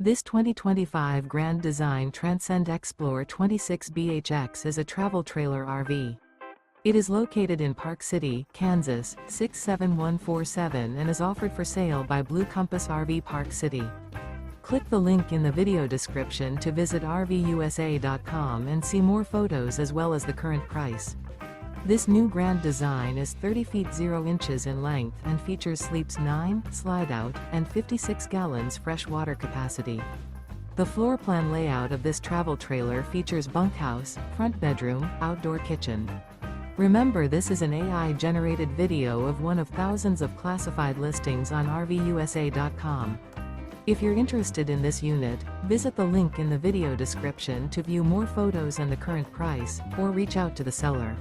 This 2025 Grand Design Transcend Xplor 26BHX is a travel trailer RV. It is located in Park City, Kansas, 67147 and is offered for sale by Blue Compass RV Park City. Click the link in the video description to visit RVUSA.com and see more photos as well as the current price. This new Grand Design is 30 feet 0 inches in length and features sleeps 9, slide-out, and 56 gallons fresh water capacity. The floor plan layout of this travel trailer features bunkhouse, front bedroom, outdoor kitchen. Remember, this is an AI-generated video of one of thousands of classified listings on RVUSA.com. If you're interested in this unit, visit the link in the video description to view more photos and the current price, or reach out to the seller.